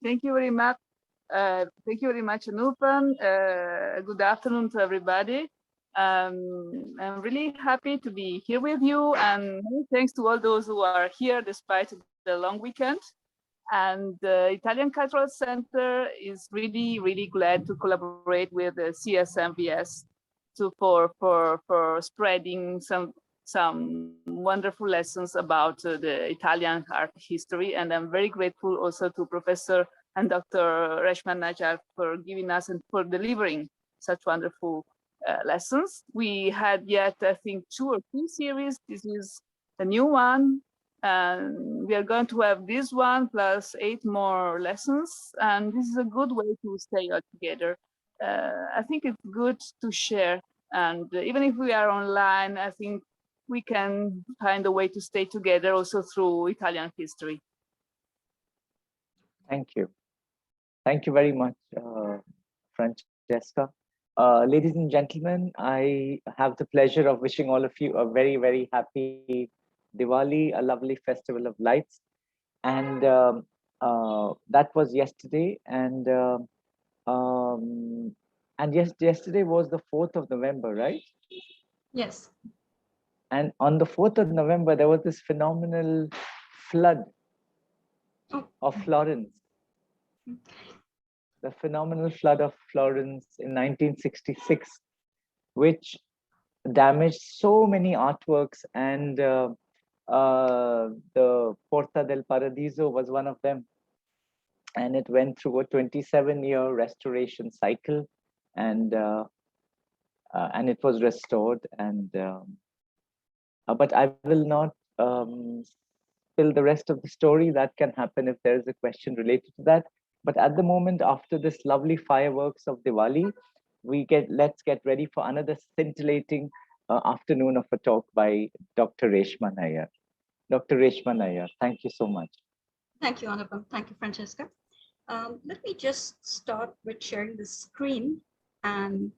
Thank you very much. Thank you very much, Anupam. Good afternoon to everybody. I'm really happy to be here with you, and many thanks to all those who are here despite the long weekend. And the Italian Cultural Center is really, really glad to collaborate with the CSMVS for spreading some wonderful lessons about the Italian art history. And I'm very grateful also to Professor and Dr. Reshma Najar for giving us and for delivering such wonderful lessons. We had yet, I think, 2 or 3 series. This is the new one. And we are going to have this one plus 8 more lessons. And this is a good way to stay all together. I think it's good to share. And even if we are online, I think we can find a way to stay together also through Italian history. Thank you. Thank you very much, Francesca. Ladies and gentlemen, I have the pleasure of wishing all of you a very, very happy Diwali, a lovely festival of lights. And that was yesterday. And yes, yesterday was the 4th of November, right? Yes. And on the 4th of November, there was this phenomenal flood of Florence. The phenomenal flood of Florence in 1966, which damaged so many artworks, and the Porta del Paradiso was one of them. And it went through a 27-year restoration cycle, and it was restored. And but I will not spill the rest of the story. That can happen if there is a question related to that. But at the moment, after this lovely fireworks of Diwali, let's get ready for another scintillating afternoon of a talk by Dr. Reshma Nair. Dr. Reshma Nair, thank you so much. Thank you, Anupam. Thank you, Francesca. Let me just start with sharing the screen. And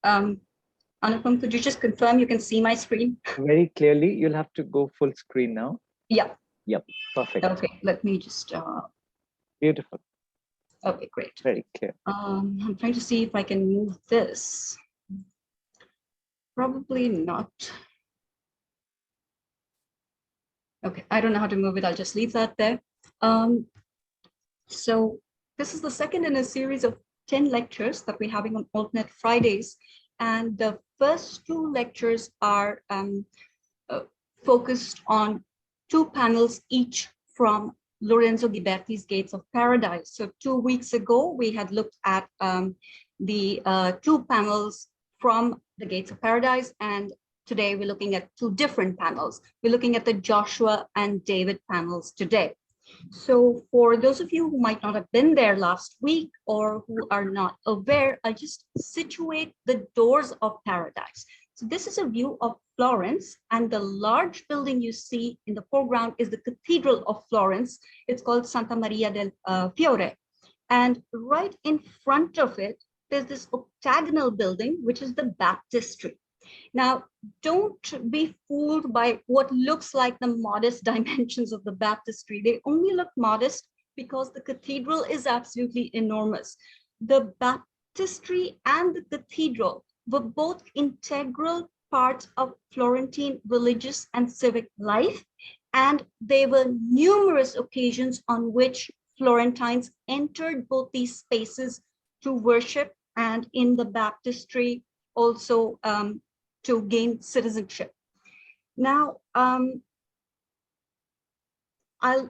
Anupam, could you just confirm you can see my screen? Very clearly. You'll have to go full screen now. Yeah. Yep, perfect. Okay, let me just... Beautiful. Okay, great. Very clear. I'm trying to see if I can move this. Probably not. Okay, I don't know how to move it. I'll just leave that there. So this is the second in a series of 10 lectures that we're having on alternate Fridays. And the first 2 lectures are focused on 2 panels each from Lorenzo Ghiberti's Gates of Paradise. So 2 weeks ago, we had looked at the 2 panels from the Gates of Paradise, and today we're looking at 2 different panels. We're looking at the Joshua and David panels today. So for those of you who might not have been there last week or who are not aware, I'll just situate the doors of paradise. So this is a view of Florence, and the large building you see in the foreground is the Cathedral of Florence. It's called Santa Maria del Fiore. And right in front of it, there's this octagonal building, which is the baptistry. Now, don't be fooled by what looks like the modest dimensions of the baptistry. They only look modest because the cathedral is absolutely enormous. The baptistry and the cathedral were both integral parts of Florentine religious and civic life, and there were numerous occasions on which Florentines entered both these spaces to worship, and in the baptistry also to gain citizenship. Now, I'll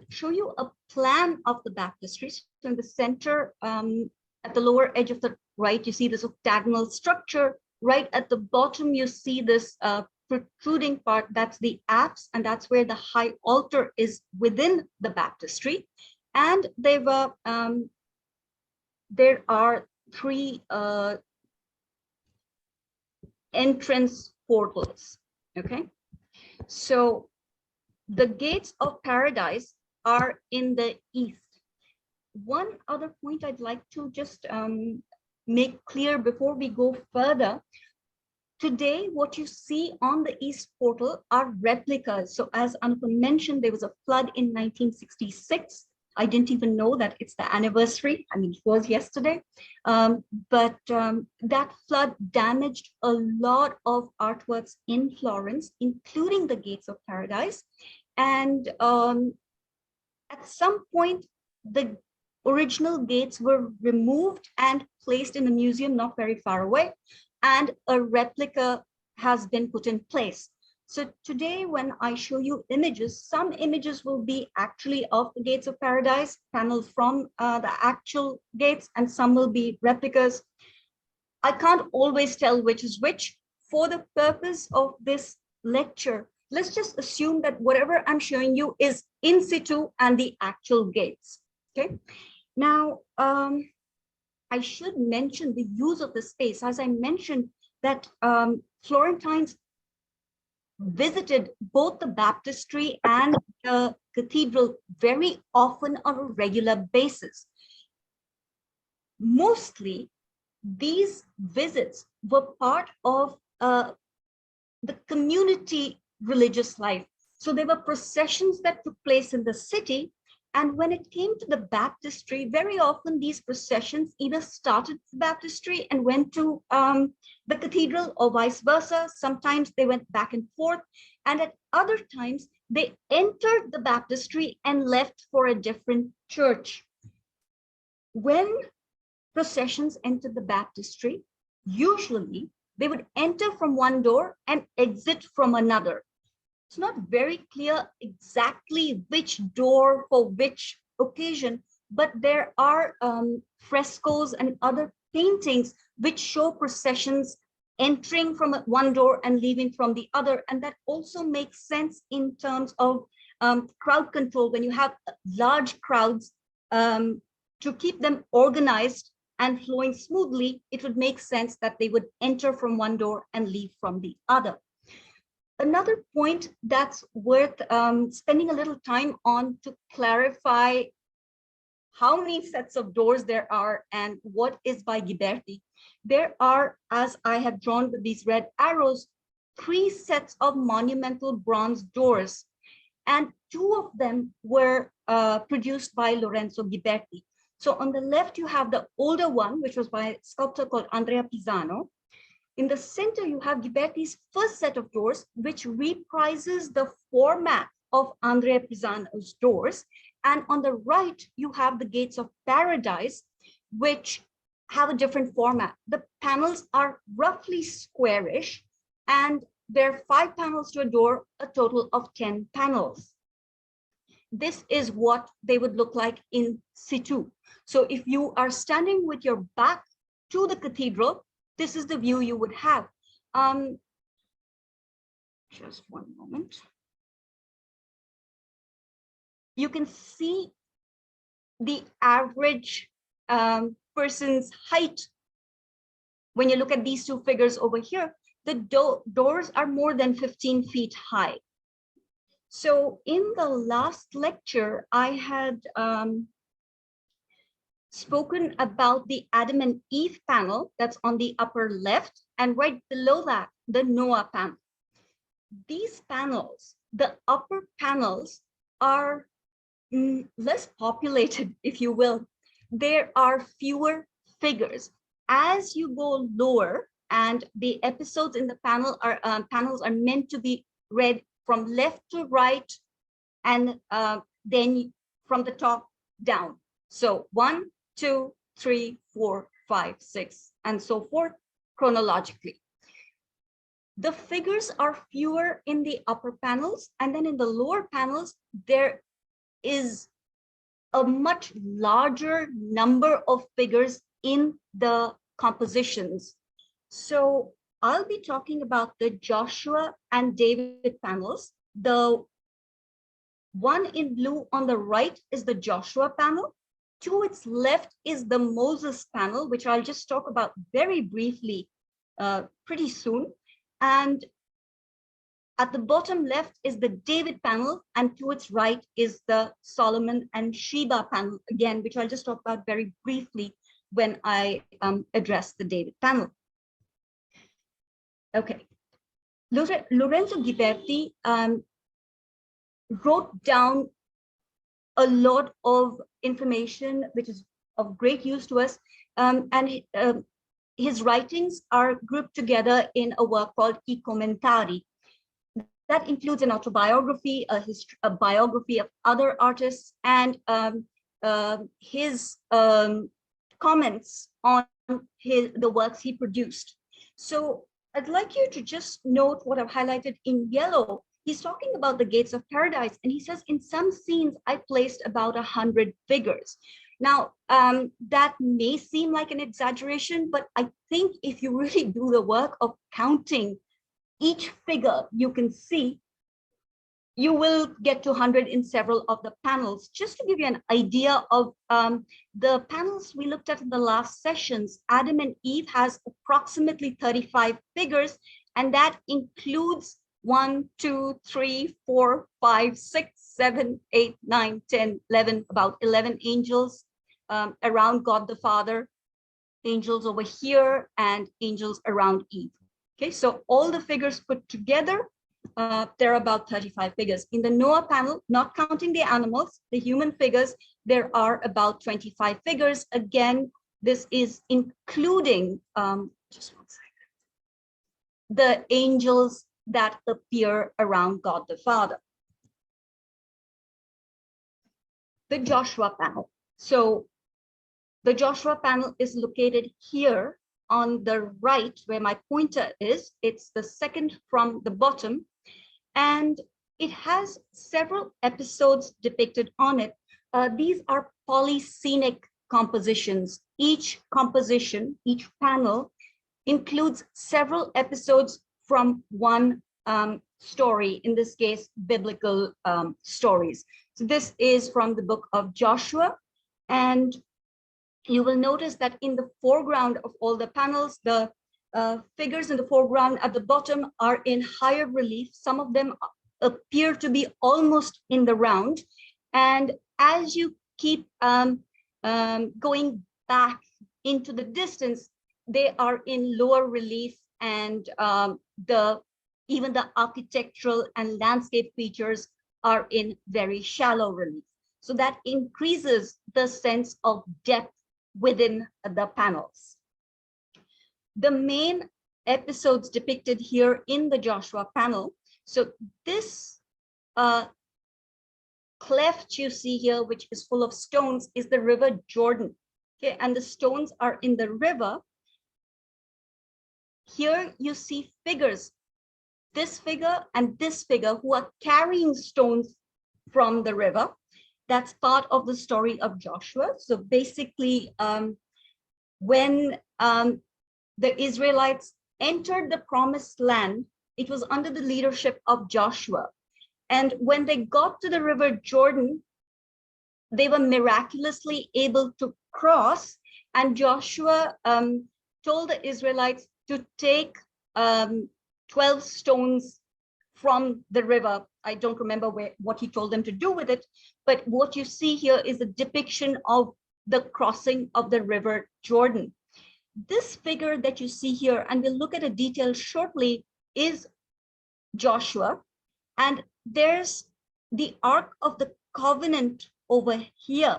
show you a plan of the baptistry. So in the center, at the lower edge of the right, you see this octagonal structure. Right at the bottom, you see this protruding part. That's the apse, and that's where the high altar is within the baptistry. And there are 3 entrance portals. Okay, so the gates of paradise are in the east. One other point I'd like to just make clear before we go further. Today, what you see on the east portal are replicas. So as Anupam mentioned, there was a flood in 1966. I didn't even know that it's the anniversary. I mean, it was yesterday, but that flood damaged a lot of artworks in Florence, including the Gates of Paradise. And at some point, the original gates were removed and placed in a museum not very far away, and a replica has been put in place. So today, when I show you images, some images will be actually of the Gates of Paradise, panels from the actual gates, and some will be replicas. I can't always tell which is which. For the purpose of this lecture, let's just assume that whatever I'm showing you is in situ and the actual gates, okay? Now, I should mention the use of the space. As I mentioned, that Florentines visited both the baptistry and the cathedral very often on a regular basis. Mostly, these visits were part of the community religious life. So there were processions that took place in the city. And when it came to the baptistry, very often these processions either started the baptistry and went to the cathedral or vice versa. Sometimes they went back and forth. And at other times, they entered the baptistry and left for a different church. When processions entered the baptistry, usually they would enter from one door and exit from another. It's not very clear exactly which door for which occasion, but there are frescoes and other paintings which show processions entering from one door and leaving from the other. And that also makes sense in terms of crowd control. When you have large crowds, to keep them organized and flowing smoothly, it would make sense that they would enter from one door and leave from the other. Another point that's worth spending a little time on to clarify how many sets of doors there are and what is by Ghiberti. There are, as I have drawn with these red arrows, 3 sets of monumental bronze doors, and 2 of them were produced by Lorenzo Ghiberti. So on the left, you have the older one, which was by a sculptor called Andrea Pisano. In the center, you have Ghiberti's first set of doors, which reprises the format of Andrea Pisano's doors. And on the right, you have the Gates of Paradise, which have a different format. The panels are roughly squarish, and there are 5 panels to a door, a total of 10 panels. This is what they would look like in situ. So if you are standing with your back to the cathedral, this is the view you would have. Just one moment. You can see the average person's height. When you look at these 2 figures over here, the doors are more than 15 feet high. So in the last lecture, I had spoken about the Adam and Eve panel that's on the upper left, and right below that, the Noah panel. These panels, the upper panels, are less populated, if you will. There are fewer figures. As you go lower, and the episodes in the panels are meant to be read from left to right, and then from the top down. So 1, 2, 3, 4, 5, 6, and so forth chronologically. The figures are fewer in the upper panels, and then in the lower panels, there is a much larger number of figures in the compositions. So I'll be talking about the Joshua and David panels. The one in blue on the right is the Joshua panel. To its left is the Moses panel, which I'll just talk about very briefly pretty soon. And at the bottom left is the David panel, and to its right is the Solomon and Sheba panel, again, which I'll just talk about very briefly when I address the David panel. Okay, Lorenzo Ghiberti wrote down a lot of information which is of great use to us. His writings are grouped together in a work called iconography. That includes an autobiography, a biography of other artists, and his comments on the works he produced. So I'd like you to just note what I've highlighted in yellow. He's talking about the gates of paradise, and he says, in some scenes, I placed about 100 figures. Now, that may seem like an exaggeration, but I think if you really do the work of counting each figure you can see, you will get to 100 in several of the panels. Just to give you an idea of the panels we looked at in the last sessions, Adam and Eve has approximately 35 figures, and that includes 1, 2, 3, 4, 5, 6, 7, 8, 9, 10, 11, about 11 angels around God the Father, angels over here, and angels around Eve. Okay, so all the figures put together, there are about 35 figures. In the Noah panel, not counting the animals, the human figures, there are about 25 figures. Again, this is including, just 1 second, the angels that appear around God the Father. The Joshua panel. So the Joshua panel is located here on the right where my pointer is. It's the second from the bottom, and it has several episodes depicted on it. These are polyscenic compositions. Each composition, each panel includes several episodes from one story, in this case, biblical stories. So this is from the book of Joshua, and you will notice that in the foreground of all the panels, the figures in the foreground at the bottom are in higher relief. Some of them appear to be almost in the round. And as you keep going back into the distance, they are in lower relief, and even the architectural and landscape features are in very shallow relief. So that increases the sense of depth within the panels. The main episodes depicted here in the Joshua panel. So this cleft you see here, which is full of stones, is the river Jordan. Okay, and the stones are in the river. Here you see figures, this figure and this figure, who are carrying stones from the river. That's part of the story of Joshua. So basically, when the Israelites entered the promised land, it was under the leadership of Joshua. And when they got to the river Jordan, they were miraculously able to cross. And Joshua told the Israelites to take 12 stones from the river. I don't remember what he told them to do with it, but what you see here is a depiction of the crossing of the river Jordan. This figure that you see here, and we'll look at a detail shortly, is Joshua. And there's the Ark of the Covenant over here.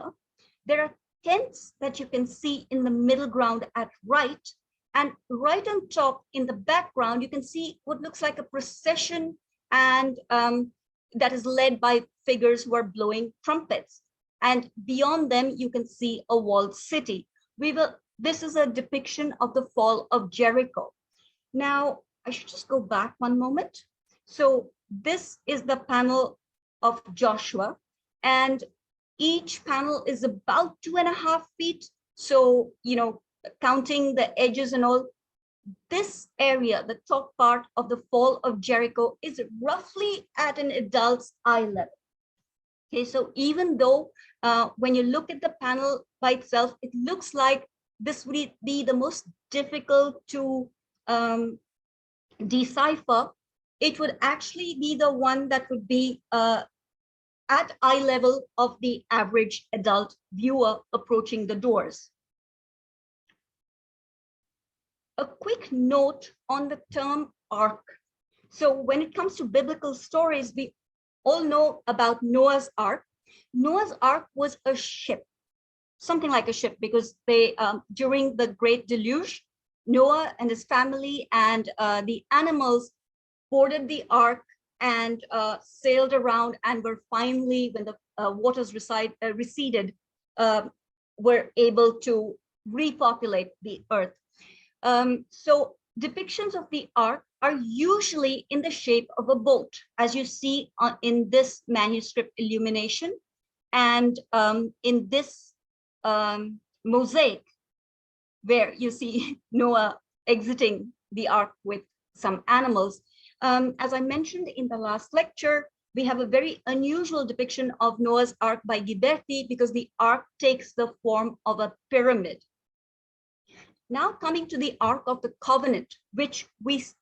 There are tents that you can see in the middle ground at right. And right on top in the background, you can see what looks like a procession, and that is led by figures who are blowing trumpets. And beyond them, you can see a walled city. This is a depiction of the fall of Jericho. Now, I should just go back one moment. So this is the panel of Joshua, and each panel is about 2.5 feet. So, counting the edges and all, this area, the top part of the fall of Jericho, is roughly at an adult's eye level. Okay, so even though when you look at the panel by itself, it looks like this would be the most difficult to decipher, it would actually be the one that would be at eye level of the average adult viewer approaching the doors. A quick note on the term ark. So when it comes to biblical stories, we all know about Noah's Ark, Noah's Ark was a ship, something like a ship, because they during the Great Deluge, Noah and his family and the animals boarded the ark and sailed around, and were finally, when the waters receded, were able to repopulate the earth. So depictions of the ark are usually in the shape of a boat, as you see in this manuscript illumination, and in this mosaic, where you see Noah exiting the ark with some animals. As I mentioned in the last lecture, we have a very unusual depiction of Noah's Ark by Ghiberti, because the ark takes the form of a pyramid. Now coming to the Ark of the Covenant, which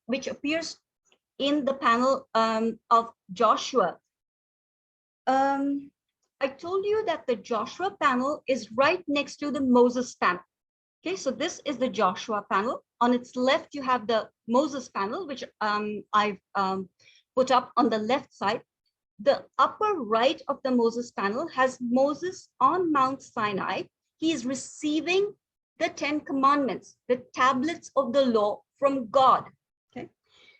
appears in the panel of Joshua. I told you that the Joshua panel is right next to the Moses panel. Okay, so this is the Joshua panel. On its left, you have the Moses panel, which I've put up on the left side. The upper right of the Moses panel has Moses on Mount Sinai. He is receiving the 10 commandments, the tablets of the law from God. Okay,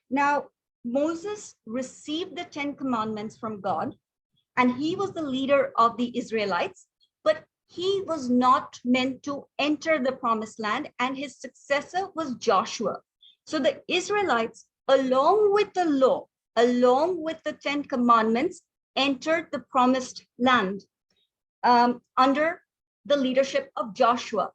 now Moses received the 10 commandments from God, and he was the leader of the Israelites, but he was not meant to enter the promised land, and his successor was Joshua. So the Israelites, along with the law, along with the 10 commandments, entered the promised land under the leadership of Joshua.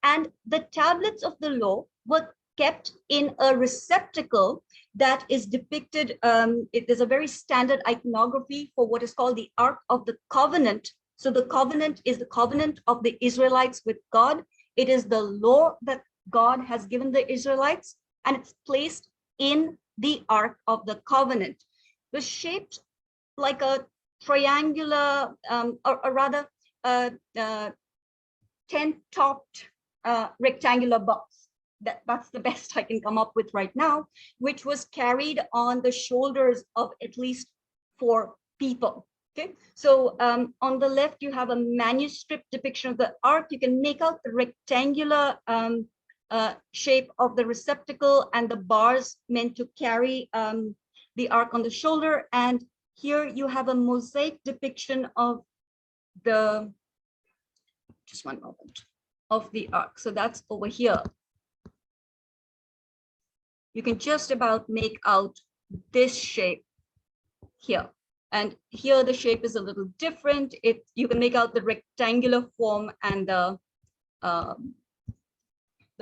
And the tablets of the law were kept in a receptacle that is depicted. There's a very standard iconography for what is called the Ark of the Covenant. So the covenant is the covenant of the Israelites with God. It is the law that God has given the Israelites, and it's placed in the Ark of the Covenant. It was shaped like a triangular, or rather, 10-topped rectangular box. That's the best I can come up with right now, which was carried on the shoulders of at least 4 people. Okay, so on the left, you have a manuscript depiction of the ark. You can make out the rectangular shape of the receptacle and the bars meant to carry the ark on the shoulder. And here you have a mosaic depiction of the, just one moment, of the ark. So that's over here. You can just about make out this shape here. And here the shape is a little different. You can make out the rectangular form and the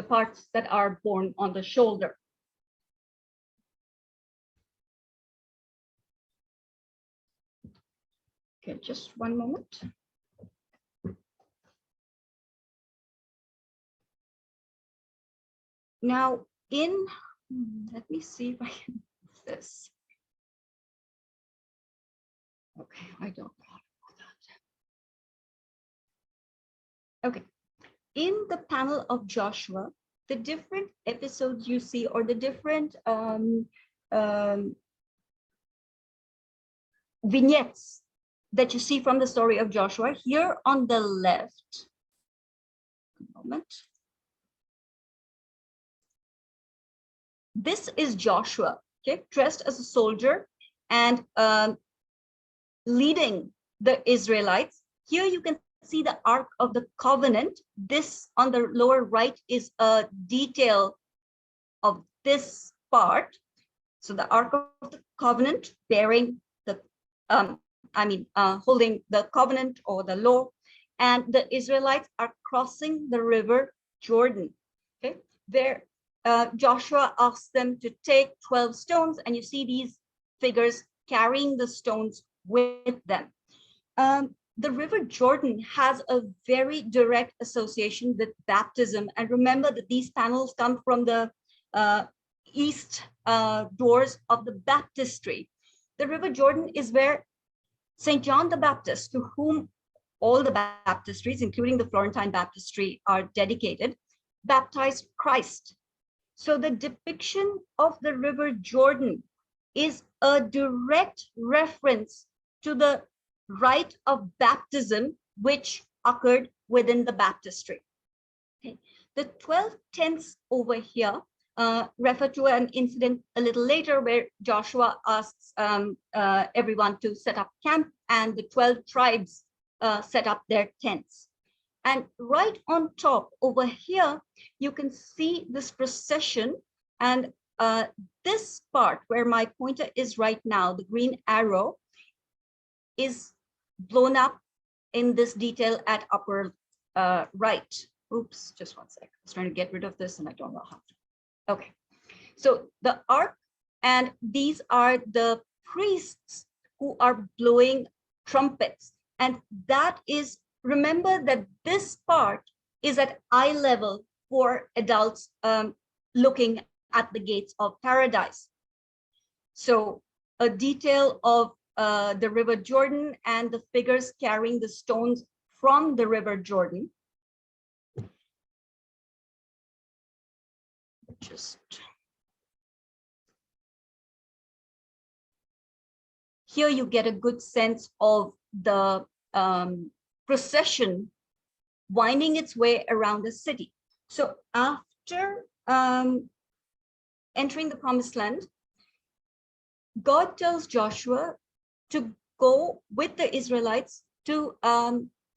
parts that are borne on the shoulder. Okay, just one moment. Now let me see if I can move this. Okay, I don't know how to do that. Okay, in the panel of Joshua, the different episodes you see, or the different vignettes that you see from the story of Joshua, here on the left, a moment. This is Joshua, okay, dressed as a soldier and leading the Israelites. Here you can see the Ark of the Covenant. This on the lower right is a detail of this part. So the Ark of the Covenant bearing the, holding the covenant or the law, and the Israelites are crossing the river Jordan. Okay, there Joshua asks them to take 12 stones, and you see these figures carrying the stones with them. The river Jordan has a very direct association with baptism. And remember that these panels come from the east doors of the baptistry. The river Jordan is where St. John the Baptist, to whom all the baptistries, including the Florentine baptistry, are dedicated, baptized Christ. So the depiction of the river Jordan is a direct reference to the rite of baptism which occurred within the baptistry. Okay. The 12 tents over here refer to an incident a little later where Joshua asks everyone to set up camp, and the 12 tribes set up their tents. And right on top over here, you can see this procession, and this part where my pointer is right now, the green arrow, is blown up in this detail at upper right. Oops, just one sec. I was trying to get rid of this and I don't know how to. Okay, so the ark, and these are the priests who are blowing trumpets. And that is, remember that this part is at eye level for adults looking at the gates of paradise. So a detail of the River Jordan and the figures carrying the stones from the River Jordan. Just here you get a good sense of the procession winding its way around the city. So after entering the promised land, God tells Joshua to go with the Israelites to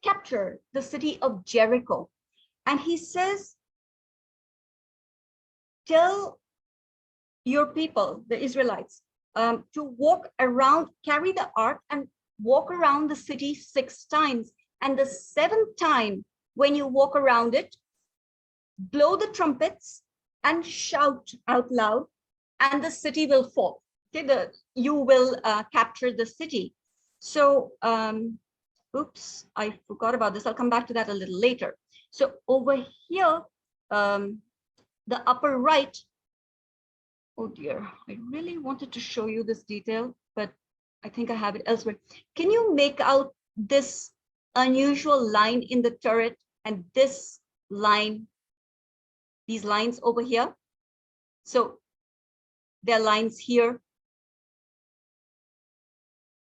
capture the city of Jericho. And he says, tell your people, the Israelites, to walk around, carry the ark and walk around the city 6 times. And the 7th time, when you walk around it, blow the trumpets and shout out loud, and the city will fall. Okay, you will capture the city. So, oops, I forgot about this. I'll come back to that a little later. So over here, the upper right, oh dear, I really wanted to show you this detail, but I think I have it elsewhere. Can you make out this unusual line in the turret and this line, these lines over here? So there are lines here.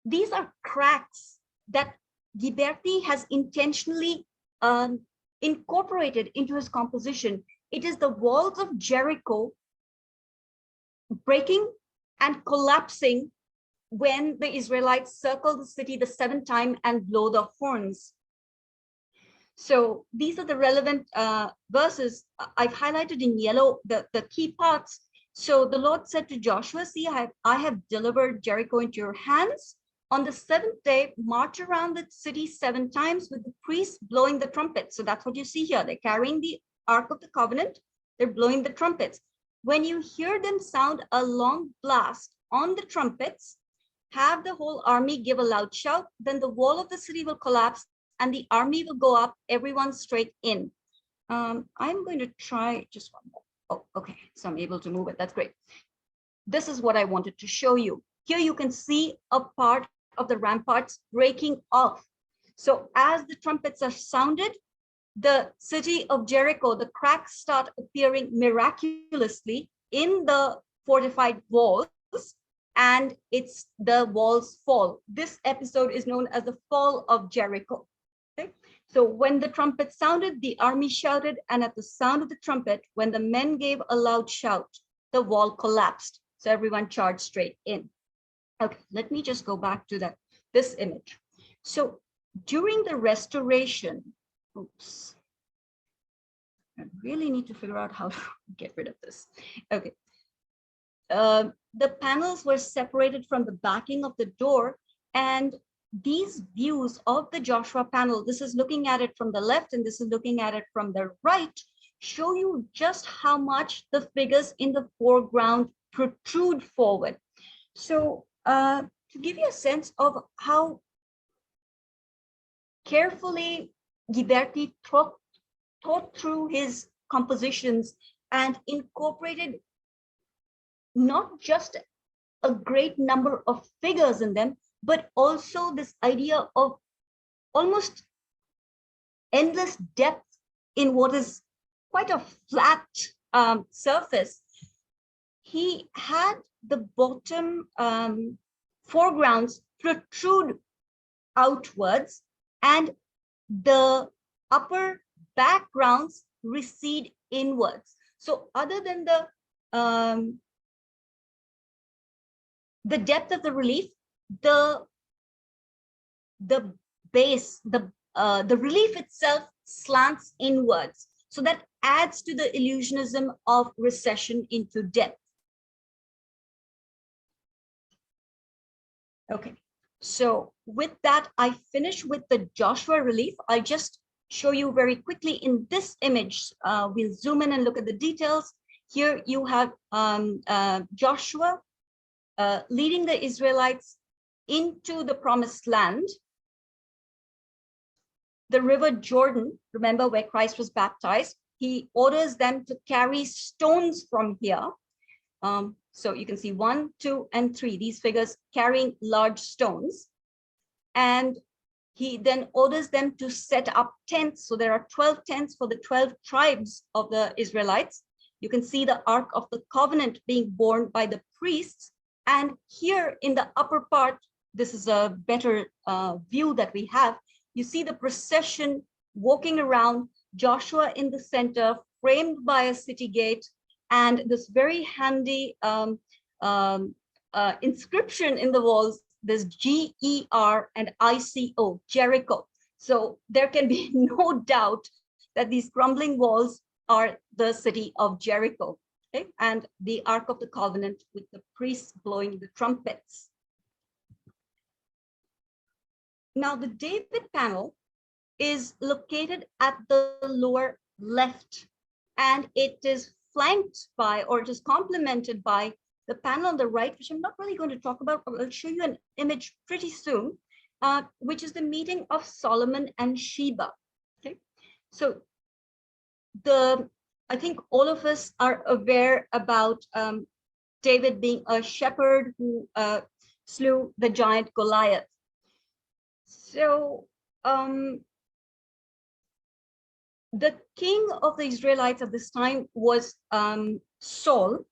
These are cracks that Ghiberti has intentionally incorporated into his composition. It is the walls of Jericho breaking and collapsing when the Israelites circle the city the 7th time and blow the horns. So these are the relevant verses. I've highlighted in yellow the key parts. So the Lord said to Joshua, see, I have delivered Jericho into your hands. On the 7th day, march around the city 7 times with the priests blowing the trumpets. So that's what you see here. They're carrying the Ark of the Covenant. They're blowing the trumpets. When you hear them sound a long blast on the trumpets, have the whole army give a loud shout, then the wall of the city will collapse and the army will go up, everyone straight in. I'm going to try just one more. Oh, okay, so I'm able to move it. That's great. This is what I wanted to show you. Here you can see a part of the ramparts breaking off. So as the trumpets are sounded, the city of Jericho, the cracks start appearing miraculously in the fortified walls, and the walls fall. This episode is known as the fall of Jericho. Okay? So when the trumpet sounded, the army shouted, and at the sound of the trumpet, when the men gave a loud shout, the wall collapsed. So everyone charged straight in. Okay, let me just go back to this image. So during the restoration, oops, I really need to figure out how to get rid of this. Okay. The panels were separated from the backing of the door, and these views of the Joshua panel, this is looking at it from the left and this is looking at it from the right, show you just how much the figures in the foreground protrude forward. So to give you a sense of how carefully Ghiberti thought through his compositions and incorporated not just a great number of figures in them, but also this idea of almost endless depth in what is quite a flat surface. He had the bottom foregrounds protrude outwards, and the upper backgrounds recede inwards. So other than the depth of the relief, the base, the relief itself slants inwards. So that adds to the illusionism of recession into depth. Okay, so with that, I finish with the Joshua relief. I'll just show you very quickly in this image. We'll zoom in and look at the details. Here you have Joshua leading the Israelites into the promised land. The river Jordan, remember where Christ was baptized, he orders them to carry stones from here. So you can see 1, 2, and 3, these figures carrying large stones. And he then orders them to set up tents. So there are 12 tents for the 12 tribes of the Israelites. You can see the Ark of the Covenant being borne by the priests. And here in the upper part, this is a better view that we have. You see the procession walking around, Joshua in the center, framed by a city gate, and this very handy inscription in the walls. There's G-E-R and I-C-O, Jericho. So there can be no doubt that these crumbling walls are the city of Jericho. Okay? And the Ark of the Covenant with the priests blowing the trumpets. Now the David panel is located at the lower left, and it is flanked by, or it is complemented by, the panel on the right, which I'm not really going to talk about, but I'll show you an image pretty soon, which is the meeting of Solomon and Sheba. Okay, so I think all of us are aware about David being a shepherd who slew the giant Goliath. So the king of the Israelites at this time was Saul,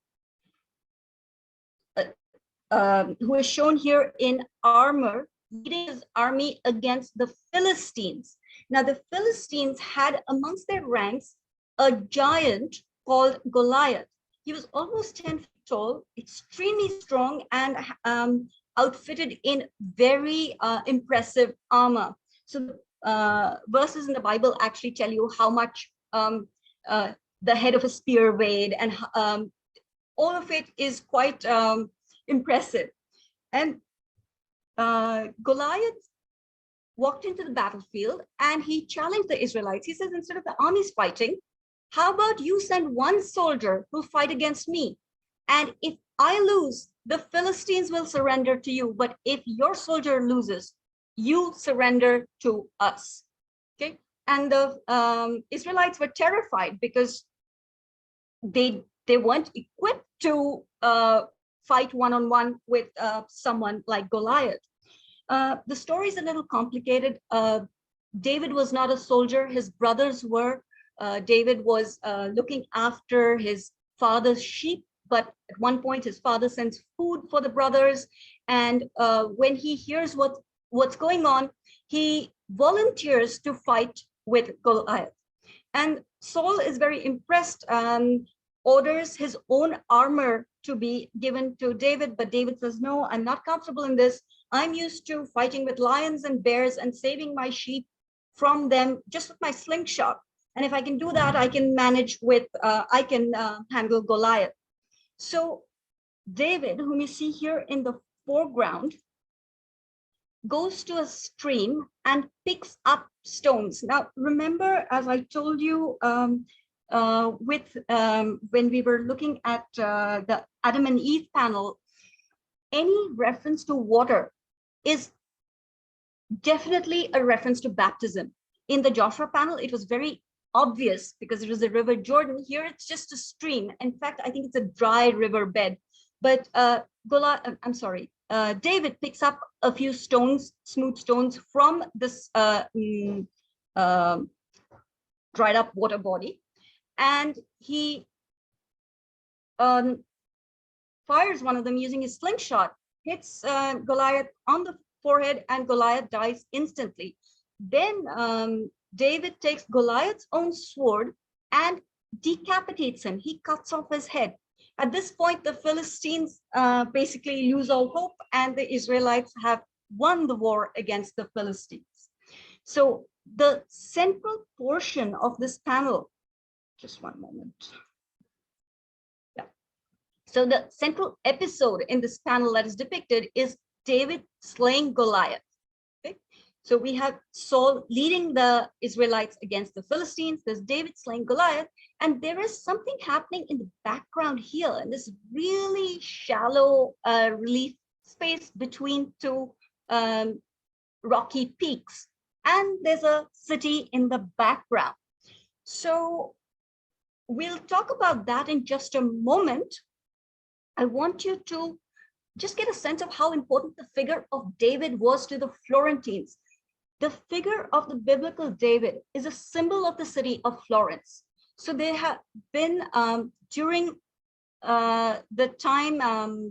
who is shown here in armor, leading his army against the Philistines. Now, the Philistines had amongst their ranks a giant called Goliath. He was almost 10 feet tall, extremely strong, and outfitted in very impressive armor. So verses in the Bible actually tell you how much the head of a spear weighed, and all of it is quite impressive. And Goliath walked into the battlefield and he challenged the Israelites. He says, instead of the armies fighting, how about you send one soldier who'll fight against me? And if I lose, the Philistines will surrender to you. But if your soldier loses, you surrender to us. Okay. And the Israelites were terrified because they weren't equipped to fight one-on-one with someone like Goliath. The story is a little complicated. David was not a soldier, his brothers were. David was looking after his father's sheep, but at one point his father sends food for the brothers. And when he hears what's going on, he volunteers to fight with Goliath. And Saul is very impressed, orders his own armor to be given to David, but David says, no, I'm not comfortable in this. I'm used to fighting with lions and bears and saving my sheep from them just with my slingshot. And if I can do that, I can manage with, I can handle Goliath. So David, whom you see here in the foreground, goes to a stream and picks up stones. Now, remember, as I told you, when we were looking at the Adam and Eve panel, any reference to water is definitely a reference to baptism. In the Joshua panel, it was very obvious because it was the river Jordan. Here, it's just a stream. In fact, I think it's a dry river bed. But David picks up a few stones, smooth stones from this dried up water body, and he fires one of them using his slingshot, hits Goliath on the forehead, and Goliath dies instantly. Then David takes Goliath's own sword and decapitates him. He cuts off his head. At this point, the Philistines basically lose all hope, and the Israelites have won the war against the Philistines. So the central portion of this panel, just one moment. Yeah. So the central episode in this panel that is depicted is David slaying Goliath. Okay. So we have Saul leading the Israelites against the Philistines. There's David slaying Goliath. And there is something happening in the background here in this really shallow relief space between two rocky peaks. And there's a city in the background. So we'll talk about that in just a moment. I want you to just get a sense of how important the figure of David was to the Florentines. The figure of the biblical David is a symbol of the city of Florence. So there have been, during the time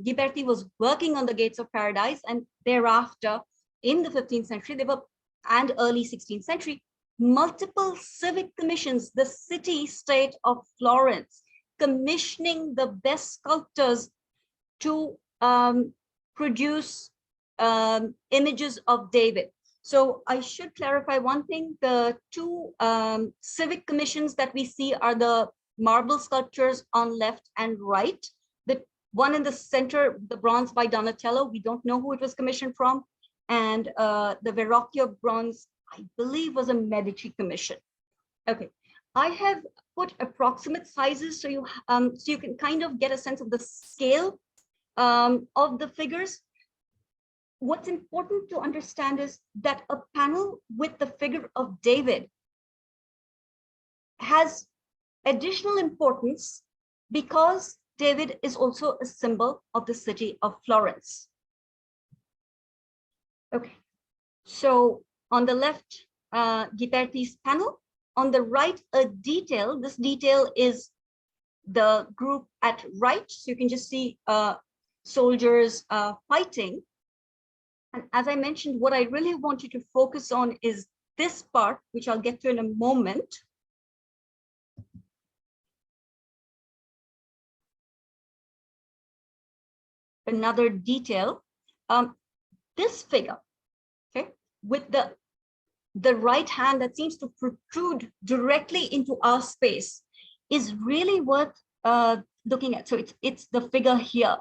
Ghiberti was working on the Gates of Paradise, and thereafter in the 15th century, and early 16th century, multiple civic commissions, the city-state of Florence, commissioning the best sculptors to produce images of David. So I should clarify one thing. The two civic commissions that we see are the marble sculptures on left and right. The one in the center, the bronze by Donatello, we don't know who it was commissioned from. And the Verrocchio bronze, I believe, was a Medici commission. Okay, I have put approximate sizes so you can kind of get a sense of the scale of the figures. What's important to understand is that a panel with the figure of David has additional importance because David is also a symbol of the city of Florence. Okay, so on the left, Ghiberti's panel. On the right, a detail. This detail is the group at right. So you can just see soldiers fighting. And as I mentioned, what I really want you to focus on is this part, which I'll get to in a moment. Another detail. This figure, okay, with the right hand that seems to protrude directly into our space is really worth looking at. So it's the figure here,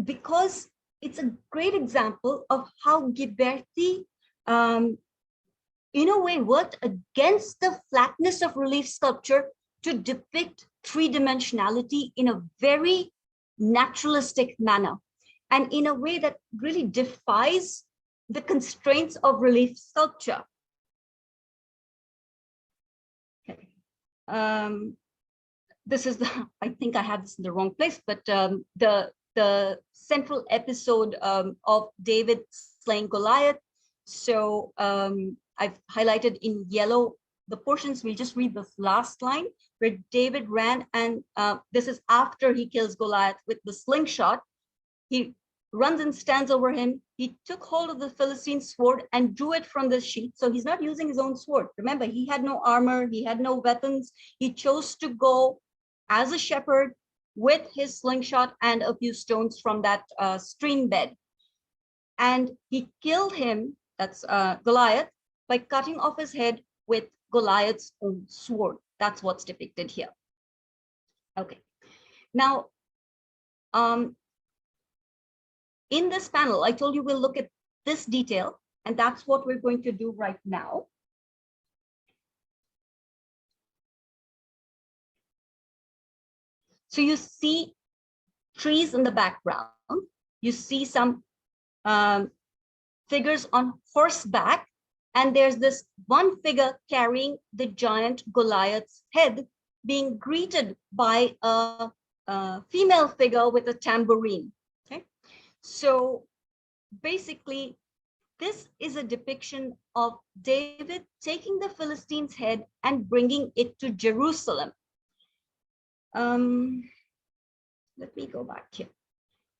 because it's a great example of how Ghiberti, in a way, worked against the flatness of relief sculpture to depict three-dimensionality in a very naturalistic manner, and in a way that really defies the constraints of relief sculpture. Okay. This is I think I have this in the wrong place, but the central episode of David slaying Goliath. So I've highlighted in yellow the portions. We'll just read this last line where David ran, and this is after he kills Goliath with the slingshot. He runs and stands over him. He took hold of the Philistine sword and drew it from the sheath. So he's not using his own sword. Remember, he had no armor, he had no weapons. He chose to go as a shepherd with his slingshot and a few stones from that stream bed. And he killed him, that's Goliath, by cutting off his head with Goliath's own sword. That's what's depicted here. Okay. Now, in this panel, I told you we'll look at this detail, and that's what we're going to do right now. So you see trees in the background. You see some figures on horseback, and there's this one figure carrying the giant Goliath's head being greeted by a female figure with a tambourine. Okay, so basically this is a depiction of David taking the Philistines' head and bringing it to Jerusalem. Let me go back here.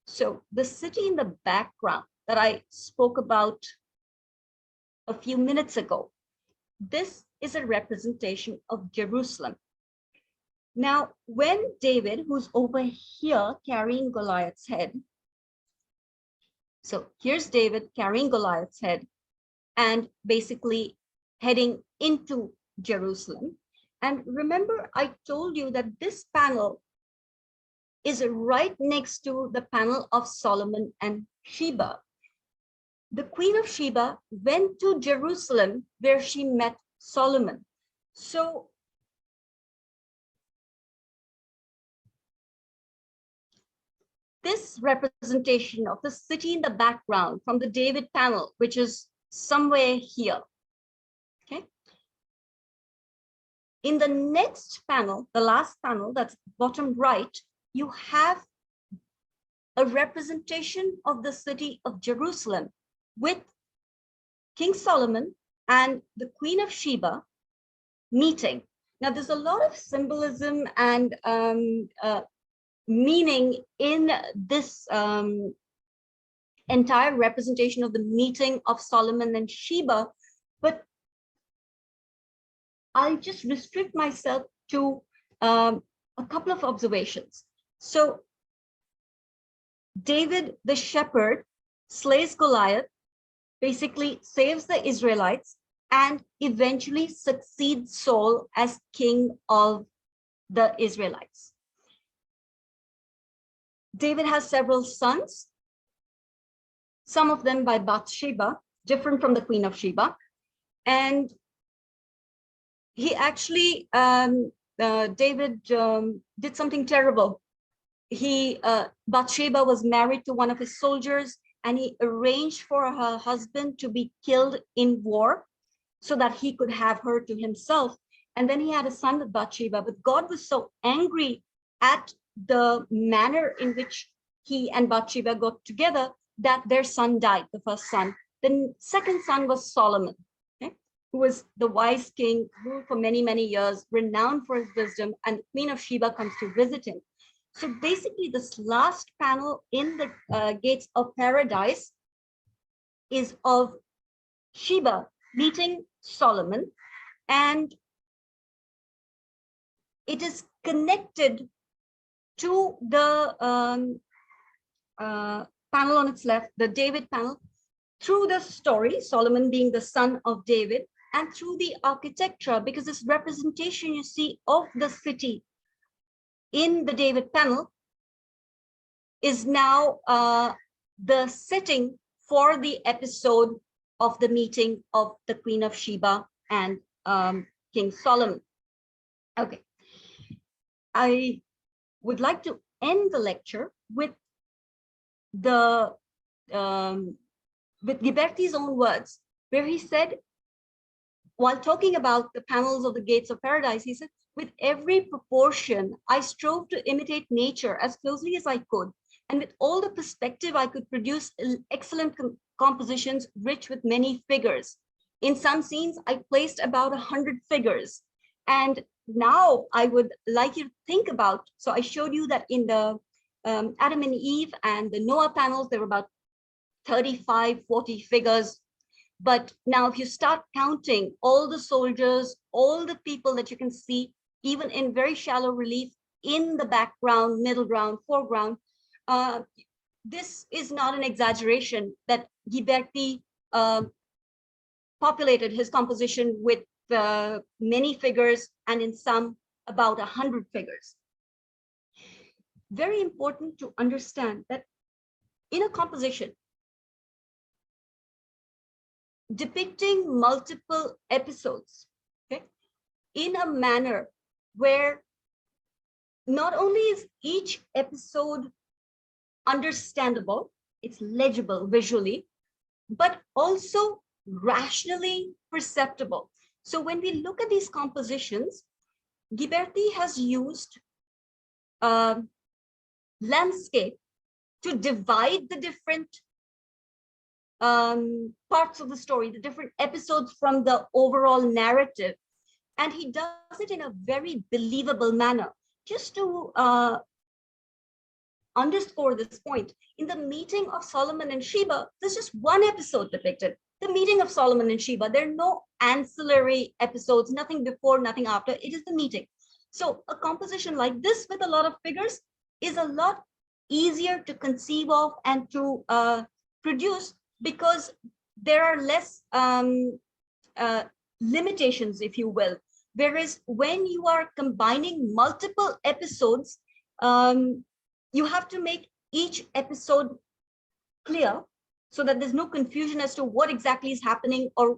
So the city in the background that I spoke about a few minutes ago, this is a representation of Jerusalem. Now, when David, who's over here carrying Goliath's head, so here's David carrying Goliath's head and basically heading into Jerusalem. And remember, I told you that this panel is right next to the panel of Solomon and Sheba. The Queen of Sheba went to Jerusalem where she met Solomon. So this representation of the city in the background from the David panel, which is somewhere here, okay? In the next panel, the last panel, that's bottom right, you have a representation of the city of Jerusalem with King Solomon and the Queen of Sheba meeting. Now, there's a lot of symbolism and meaning in this entire representation of the meeting of Solomon and Sheba, but I'll just restrict myself to a couple of observations. So David, the shepherd, slays Goliath, basically saves the Israelites, and eventually succeeds Saul as king of the Israelites. David has several sons, some of them by Bathsheba, different from the Queen of Sheba. And he actually, David did something terrible. Bathsheba was married to one of his soldiers, and he arranged for her husband to be killed in war so that he could have her to himself. And then he had a son with Bathsheba, but God was so angry at the manner in which he and Bathsheba got together that their son died, the first son. The second son was Solomon, okay, who was the wise king, ruled for many, many years, renowned for his wisdom, and the Queen of Sheba comes to visit him. So basically, this last panel in the Gates of Paradise is of Sheba meeting Solomon, and it is connected to the panel on its left, the David panel, through the story, Solomon being the son of David, and through the architecture, because this representation you see of the city in the David panel is now the setting for the episode of the meeting of the Queen of Sheba and King Solomon. Okay, I would like to end the lecture with with Ghiberti's own words, where he said, while talking about the panels of the Gates of Paradise, he said, with every proportion, I strove to imitate nature as closely as I could, and with all the perspective I could produce excellent compositions rich with many figures. In some scenes, I placed about 100 figures. And now I would like you to think about, so I showed you that in the Adam and Eve and the Noah panels, there were about 35, 40 figures. But now if you start counting all the soldiers, all the people that you can see, even in very shallow relief, in the background, middle ground, foreground, this is not an exaggeration that Ghiberti populated his composition with many figures, and in some about 100 figures. Very important to understand that in a composition depicting multiple episodes, okay, in a manner where not only is each episode understandable, it's legible visually, but also rationally perceptible. So when we look at these compositions, Ghiberti has used landscape to divide the different parts of the story, the different episodes from the overall narrative. And he does it in a very believable manner. Just to underscore this point. In the meeting of Solomon and Sheba, there's just one episode depicted, the meeting of Solomon and Sheba. There are no ancillary episodes, nothing before, nothing after. It is the meeting. So a composition like this with a lot of figures is a lot easier to conceive of and to produce, because there are less limitations, if you will. Whereas when you are combining multiple episodes, you have to make each episode clear so that there's no confusion as to what exactly is happening or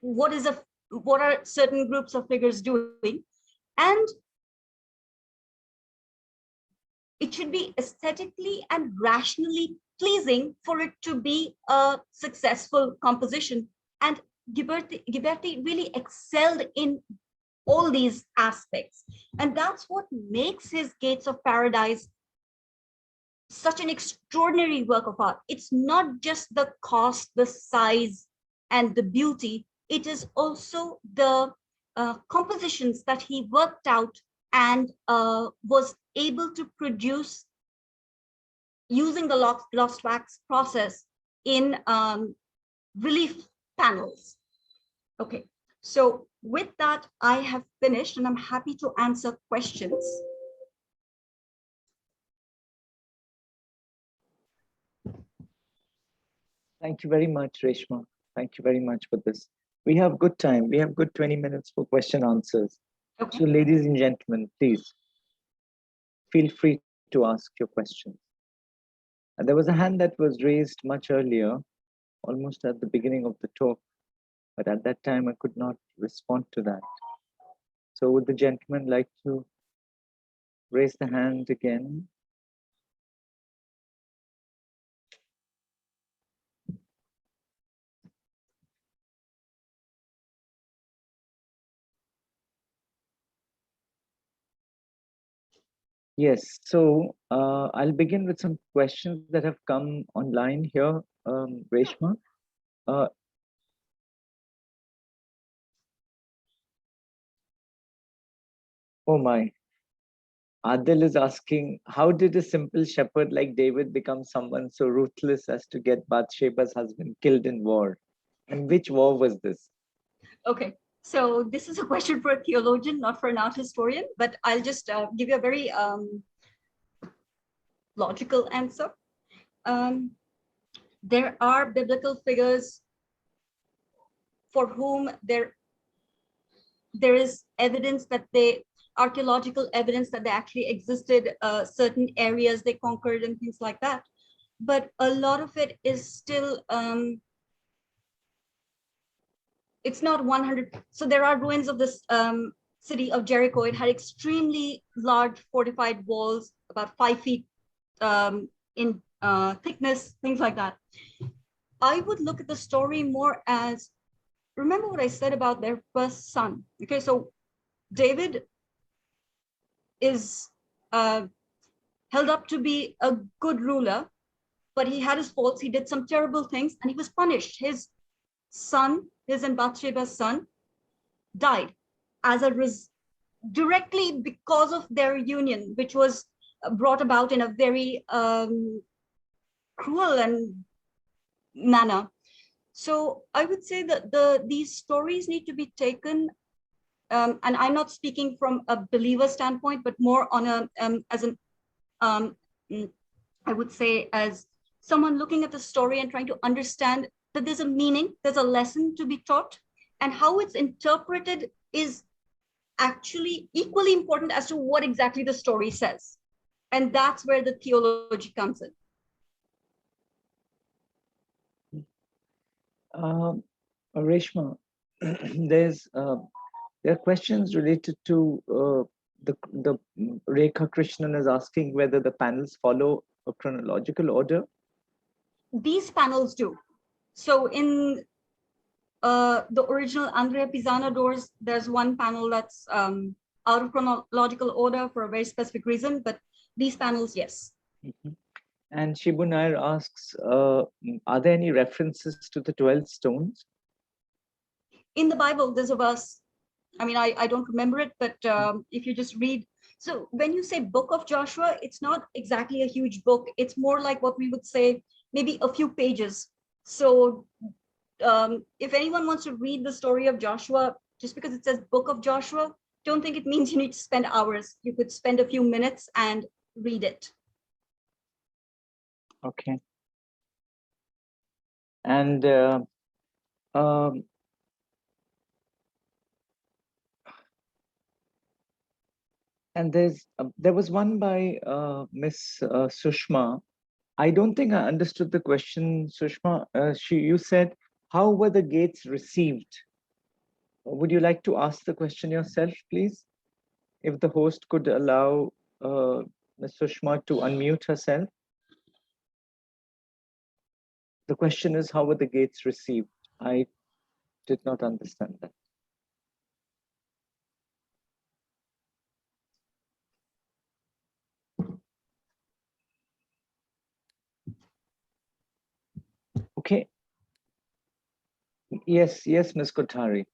what are certain groups of figures doing. And it should be aesthetically and rationally pleasing for it to be a successful composition. And Ghiberti really excelled in all these aspects. And that's what makes his Gates of Paradise such an extraordinary work of art. It's not just the cost, the size, and the beauty. It is also the compositions that he worked out and was able to produce using the lost wax process in relief panels. Okay, so with that, I have finished and I'm happy to answer questions. Thank you very much, Reshma. Thank you very much for this. We have good time. We have good 20 minutes for question answers. Okay. So ladies and gentlemen, please feel free to ask your questions. And there was a hand that was raised much earlier, almost at the beginning of the talk, but at that time I could not respond to that. So would the gentleman like to raise the hand again? Yes, so I'll begin with some questions that have come online here, Reshma. Oh my, Adil is asking, how did a simple shepherd like David become someone so ruthless as to get Bathsheba's husband killed in war? And which war was this? Okay, so this is a question for a theologian, not for an art historian, but I'll just give you a very logical answer. There are biblical figures for whom there is evidence that archaeological evidence that they actually existed, certain areas they conquered and things like that. But a lot of it is still, it's not 100. So there are ruins of this city of Jericho. It had extremely large fortified walls, about 5 feet in thickness, things like that. I would look at the story more as, remember what I said about their first son. Okay, so David is held up to be a good ruler, but he had his faults. He did some terrible things and he was punished. His son, his and Bathsheba's son, died as a directly because of their union, which was brought about in a very cruel and manner. So I would say that these stories need to be taken, and I'm not speaking from a believer standpoint, but more on a I would say as someone looking at the story and trying to understand that there's a meaning, there's a lesson to be taught, and how it's interpreted is actually equally important as to what exactly the story says. And that's where the theology comes in. Reshma, there are questions related to the Rekha Krishnan is asking whether the panels follow a chronological order. These panels do. So in the original Andrea Pisano doors, there's one panel that's out of chronological order for a very specific reason, but these panels, yes. Mm-hmm. And Shibu Nair asks, are there any references to the 12 stones? In the Bible, there's a verse. I mean, I don't remember it, but if you just read, So when you say Book of Joshua, it's not exactly a huge book. It's more like what we would say, maybe a few pages. So if anyone wants to read the story of Joshua, just because it says Book of Joshua, don't think it means you need to spend hours. You could spend a few minutes and read it. Okay. And um, there was one by Miss Sushma. I don't think I understood the question, Sushma. You said, how were the gates received? Would you like to ask the question yourself, please? If the host could allow Ms. Sushma to unmute herself. The question is, how were the gates received? I did not understand that. Okay. Yes, Ms. Kothari.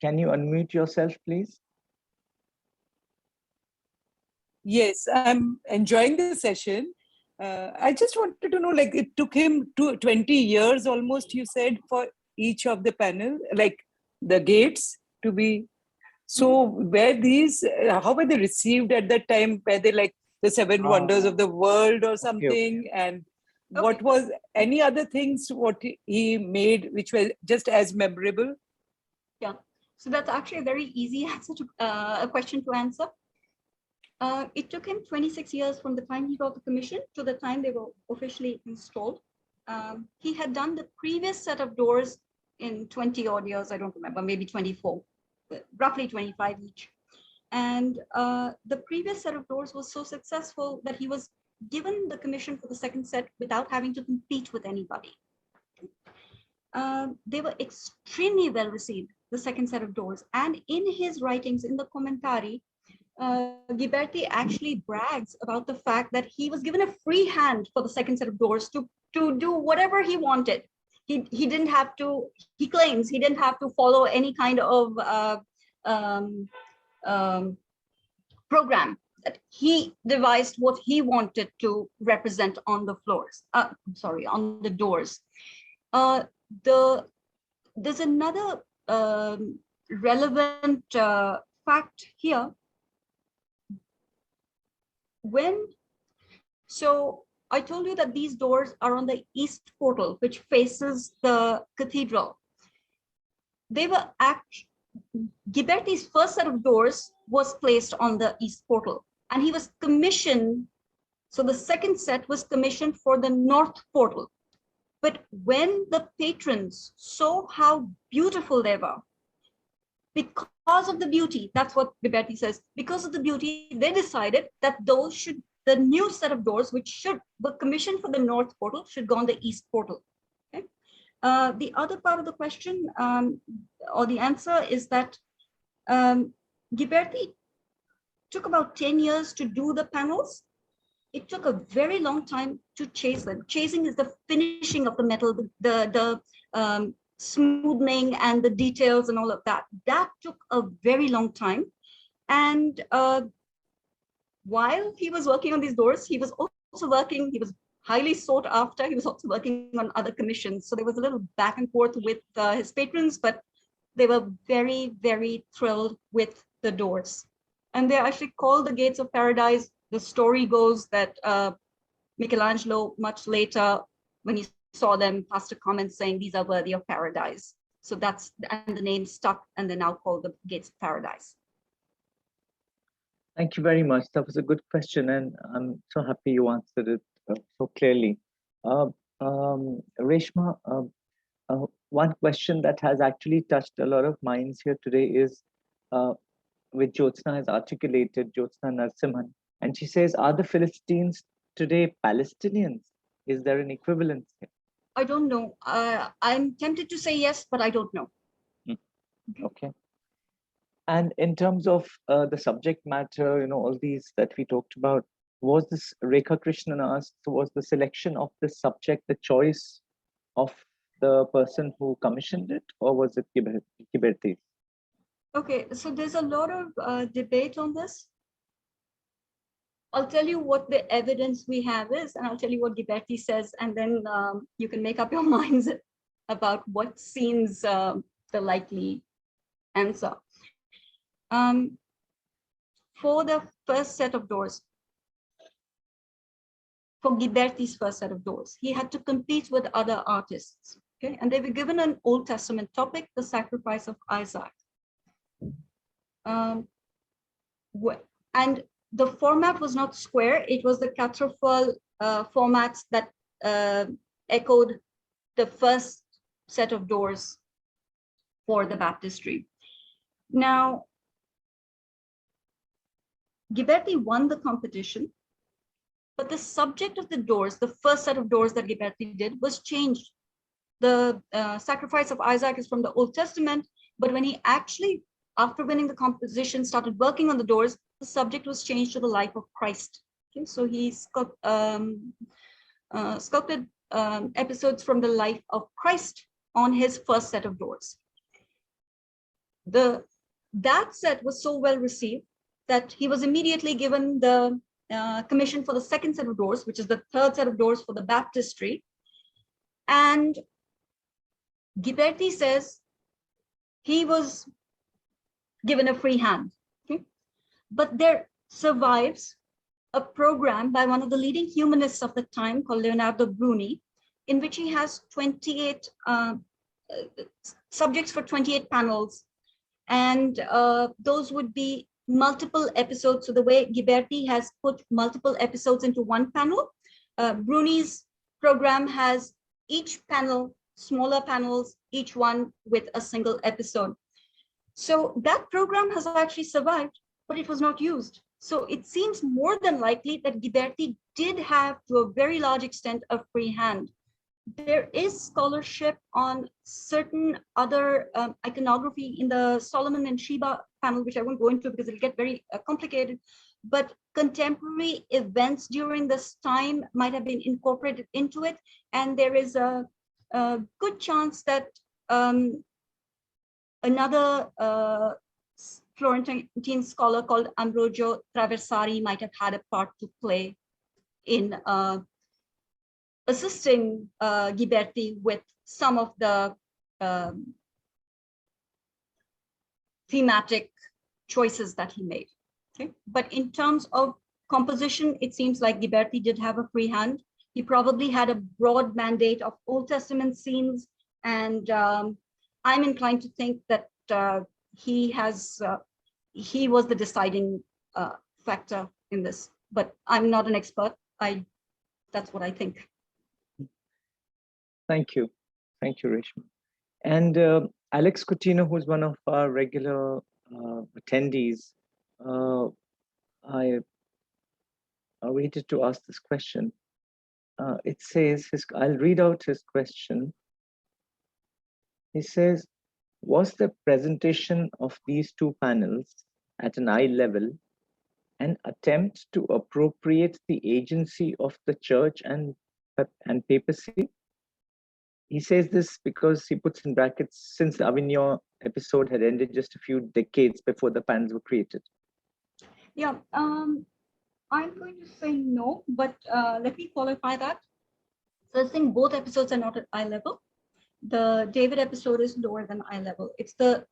Can you unmute yourself, please? Yes, I'm enjoying the session. I just wanted to know, like, it took him 20 years almost, you said, for each of the panel, like the gates to be. So were these, how were they received at that time? Were they like the seven wonders of the world or something? Okay. And what was any other things what he made which were just as memorable? Yeah, so that's actually a very easy answer to a question to answer. It took him 26 years from the time he got the commission to the time they were officially installed. He had done the previous set of doors in 20 odd years, I don't remember, maybe 24, roughly 25 each. And the previous set of doors was so successful that he was given the commission for the second set without having to compete with anybody. They were extremely well received, the second set of doors. And in his writings, in the commentary, Ghiberti actually brags about the fact that he was given a free hand for the second set of doors to do whatever he wanted. He didn't have to, he claims he didn't have to follow any kind of program, that he devised what he wanted to represent on the floors, sorry, on the doors. There's another relevant fact here. So I told you that these doors are on the east portal, which faces the cathedral. They were Ghiberti's first set of doors was placed on the east portal, and he was commissioned. So the second set was commissioned for the north portal. But when the patrons saw how beautiful they were, because of the beauty, that's what Ghiberti says, because of the beauty, they decided that those should, the new set of doors, which should were commissioned for the north portal, should go on the east portal. Okay. The other part of the question, or the answer, is that Ghiberti took about 10 years to do the panels. It took a very long time to chase them. Chasing is the finishing of the metal, the smoothing and the details and all of that. That took a very long time. And while he was working on these doors, he was also working, he was highly sought after. He was also working on other commissions. So there was a little back and forth with his patrons, but they were very, very thrilled with the doors. And they're actually called the Gates of Paradise. The story goes that Michelangelo, much later, when he saw them, passed a comment saying these are worthy of paradise. So that's, and the name stuck, and they're now called the Gates of Paradise. Thank you very much. That was a good question, and I'm so happy you answered it so clearly. Reshma, one question that has actually touched a lot of minds here today is, which Jyotsna has articulated, Jyotsna Narsimhan, and she says, are the Philistines today Palestinians? Is there an equivalence here? I don't know. I'm tempted to say yes, but I don't know. Okay. And in terms of the subject matter, all these that we talked about, was this, Rekha Krishnan asked, was the selection of the subject the choice of the person who commissioned it, or was it Ghiberti? Okay, so there's a lot of debate on this. I'll tell you what the evidence we have is, and I'll tell you what Ghiberti says, and then you can make up your minds about what seems the likely answer. For the first set of doors, for Ghiberti's first set of doors, he had to compete with other artists, okay? And they were given an Old Testament topic, the sacrifice of Isaac. And the format was not square, it was the quatrefoil formats that echoed the first set of doors for the baptistry. Now, Ghiberti won the competition, but the subject of the doors, the first set of doors that Ghiberti did, was changed. The sacrifice of Isaac is from the Old Testament, but when he actually, after winning the competition, started working on the doors, the subject was changed to the life of Christ. Okay, so he sculpted episodes from the life of Christ on his first set of doors. That set was so well received that he was immediately given the commission for the second set of doors, which is the third set of doors for the baptistry. And Ghiberti says he was given a free hand. Okay? But there survives a program by one of the leading humanists of the time called Leonardo Bruni, in which he has 28 subjects for 28 panels. And those would be multiple episodes. So the way Ghiberti has put multiple episodes into one panel, Bruni's program has each panel, smaller panels, each one with a single episode. So that program has actually survived, but it was not used. So it seems more than likely that Ghiberti did have, to a very large extent, a free hand. There is scholarship on certain other iconography in the Solomon and Sheba panel, which I won't go into because it'll get very complicated, but contemporary events during this time might have been incorporated into it. And there is a good chance that another Florentine scholar called Ambrogio Traversari might have had a part to play in assisting Ghiberti with some of the thematic choices that he made. Okay? But in terms of composition, it seems like Ghiberti did have a free hand. He probably had a broad mandate of Old Testament scenes, and I'm inclined to think that he was the deciding factor in this. But I'm not an expert. That's what I think. Thank you, Reshma. And Alex Coutinho, who's one of our regular attendees, I waited to ask this question. It says, I'll read out his question. He says, was the presentation of these two panels at an eye level an attempt to appropriate the agency of the church and papacy? He says this because he puts in brackets, since the Avignon episode had ended just a few decades before the panels were created. Yeah, I'm going to say no, but let me qualify that. So I think both episodes are not at eye level. The David episode is lower than eye level. It's the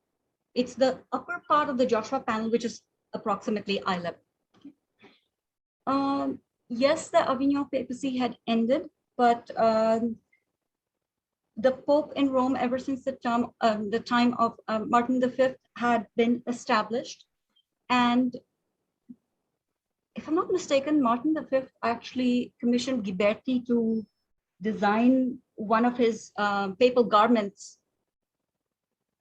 upper part of the Joshua panel, which is approximately eye level. Okay. Yes, the Avignon papacy had ended, but the Pope in Rome, ever since the time of Martin V, had been established. And if I'm not mistaken, Martin V actually commissioned Ghiberti to design one of his papal garments.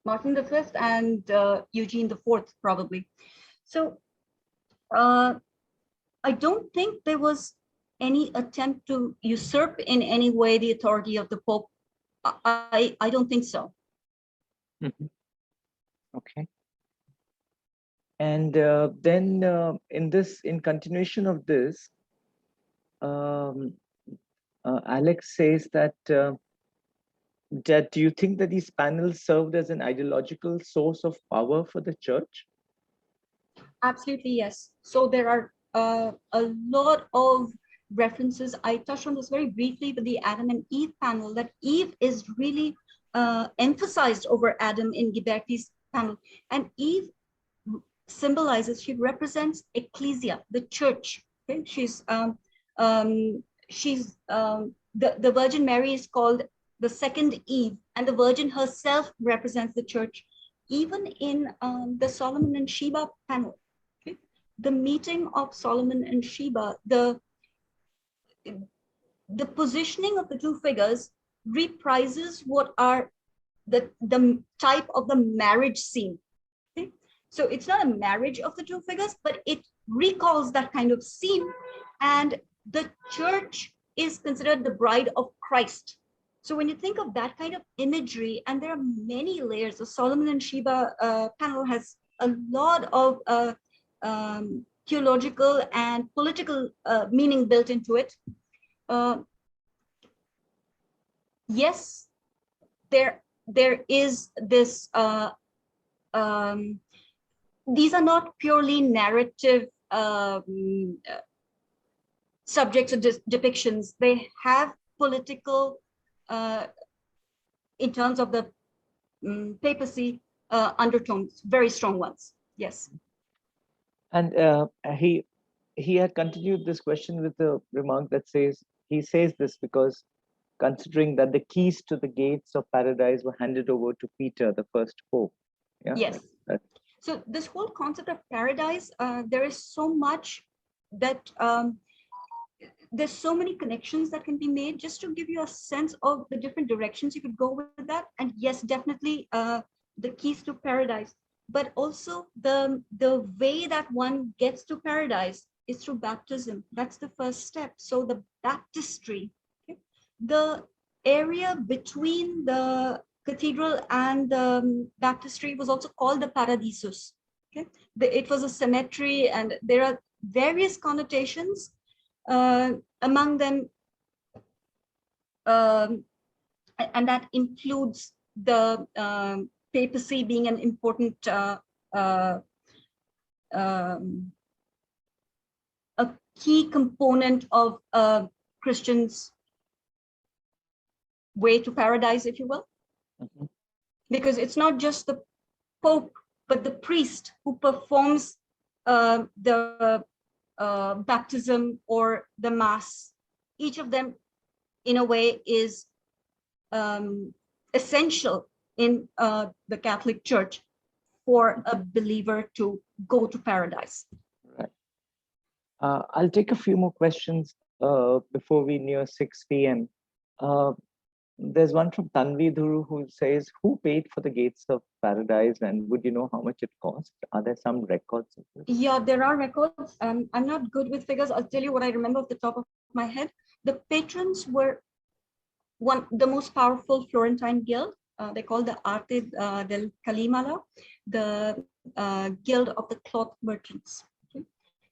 Martin V and Eugene IV, probably. So I don't think there was any attempt to usurp in any way the authority of the Pope. I don't think so. Mm-hmm. Okay. And then in continuation of this, Alex says that do you think that these panels served as an ideological source of power for the church? Absolutely, yes. So there are a lot of references. I touched on this very briefly with the Adam and Eve panel, that Eve is really emphasized over Adam in Ghiberti's panel. And Eve symbolizes, she represents ecclesia, the church. Okay? The Virgin Mary is called the second Eve, and the Virgin herself represents the church. Even in the Solomon and Sheba panel, okay? The meeting of Solomon and Sheba, the positioning of the two figures reprises what are the type of the marriage scene. Okay? So it's not a marriage of the two figures, but it recalls that kind of scene. And the church is considered the bride of Christ. So when you think of that kind of imagery, and there are many layers, the Solomon and Sheba panel has a lot of theological and political meaning built into it. Yes, there is this, these are not purely narrative subjects or depictions. They have political, in terms of the papacy, undertones, very strong ones. Yes. And he had continued this question with a remark that says, he says this because considering that the keys to the gates of paradise were handed over to Peter, the first pope. Yeah? Yes. So this whole concept of paradise, there is so much that there's so many connections that can be made, just to give you a sense of the different directions you could go with that. And yes, definitely the keys to paradise, but also the way that one gets to paradise is through baptism. That's the first step. So the baptistry, okay? The area between the cathedral and the baptistry was also called the Paradisus. Okay? It was a cemetery, and there are various connotations. Among them, and that includes the papacy being an important a key component of Christians' way to paradise, if you will. Mm-hmm. Because it's not just the Pope, but the priest who performs the baptism or the Mass. Each of them, in a way, is essential in the Catholic Church for a believer to go to paradise. Right. I'll take a few more questions before we near 6 p.m. There's one from Tanvi Dhuru who says, who paid for the gates of paradise, and would you know how much it cost? Are there some records of this? Yeah, there are records. I'm not good with figures. I'll tell you what I remember off the top of my head. The patrons were the most powerful Florentine guild. They call the Arte del Calimala, the guild of the cloth merchants. Okay?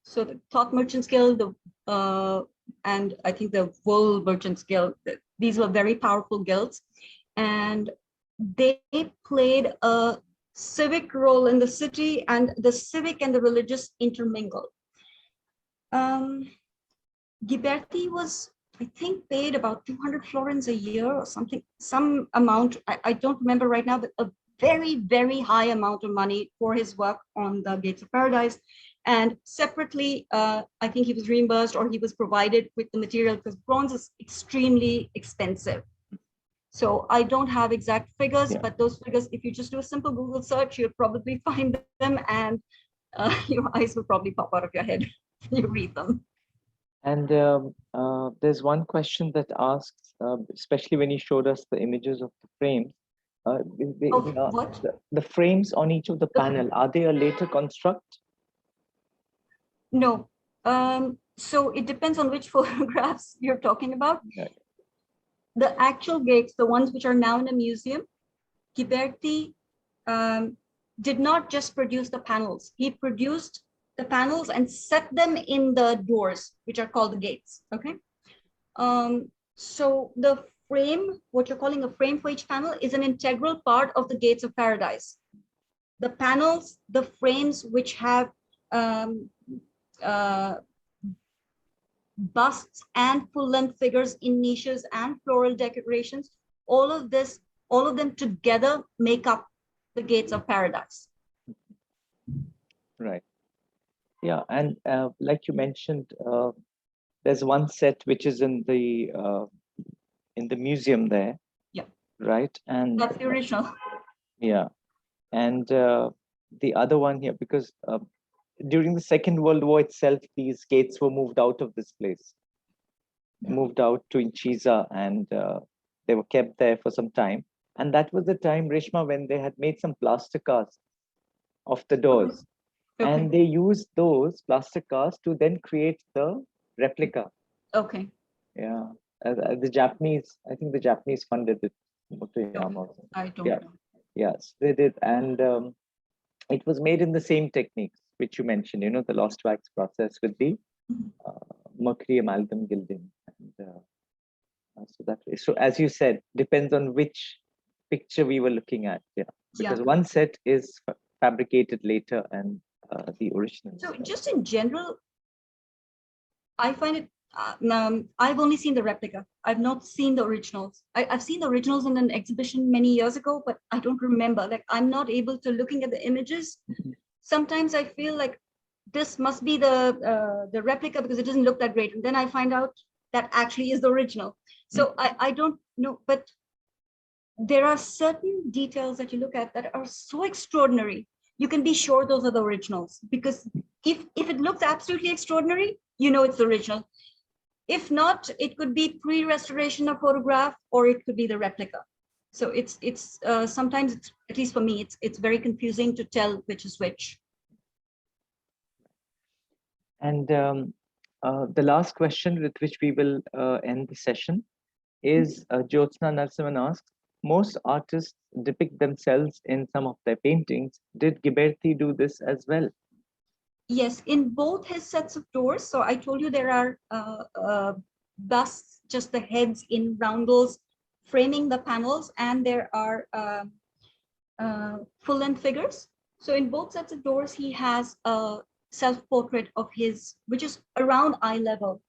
So the cloth merchants guild, and I think the wool merchants guild, these were very powerful guilds, and they played a civic role in the city, and the civic and the religious intermingle. Ghiberti was, I think, paid about 200 florins a year or something, some amount, I don't remember right now, but a very, very high amount of money for his work on the Gates of Paradise. And separately, I think he was reimbursed, or he was provided with the material, because bronze is extremely expensive. So I don't have exact figures, but those figures, if you just do a simple Google search, you'll probably find them, and your eyes will probably pop out of your head when you read them. And there's one question that asks, especially when he showed us the images of the frames, what? The frames on each of the panel, are they a later construct? No. So it depends on which photographs you're talking about. Okay. The actual gates, the ones which are now in a museum, Ghiberti did not just produce the panels. He produced the panels and set them in the doors, which are called the gates. Okay. So the frame, what you're calling a frame for each panel, is an integral part of the Gates of Paradise. The panels, the frames which have busts and full-length figures in niches and floral decorations, all of them together make up the Gates of Paradise. Right. Yeah, and like you mentioned, there's one set which is in the museum there. Yeah. Right, and that's the original. Yeah, and the other one here, because during the Second World War itself, these gates were moved out of this place, moved out to Inchiza, and they were kept there for some time. And that was the time, Reshma, when they had made some plaster casts of the doors. Okay. And they used those plaster casts to then create the replica. Okay. Yeah, the Japanese, I think the Japanese funded it. I don't Yeah. know. Yes, they did. And it was made in the same techniques which you mentioned, you know, the lost wax process with the mercury amalgam gilding. And so that way. So as you said, depends on which picture we were looking at. Yeah, because one set is fabricated later and the original. So just in general, I find it, I've only seen the replica. I've not seen the originals. I've seen the originals in an exhibition many years ago, but I don't remember. Like, I'm not able to, looking at the images. Sometimes I feel like this must be the replica because it doesn't look that great. And then I find out that actually is the original. So I don't know, but there are certain details that you look at that are so extraordinary. You can be sure those are the originals, because if it looks absolutely extraordinary, you know it's the original. If not, it could be pre-restoration of photograph, or it could be the replica. So it's sometimes, at least for me, it's very confusing to tell which is which. And the last question with which we will end the session is Jyotsna Narasimhan asks, most artists depict themselves in some of their paintings. Did Ghiberti do this as well? Yes, in both his sets of doors. So I told you there are busts, just the heads in roundels framing the panels, and there are full-length figures. So in both sets of doors, he has a self-portrait of his, which is around eye level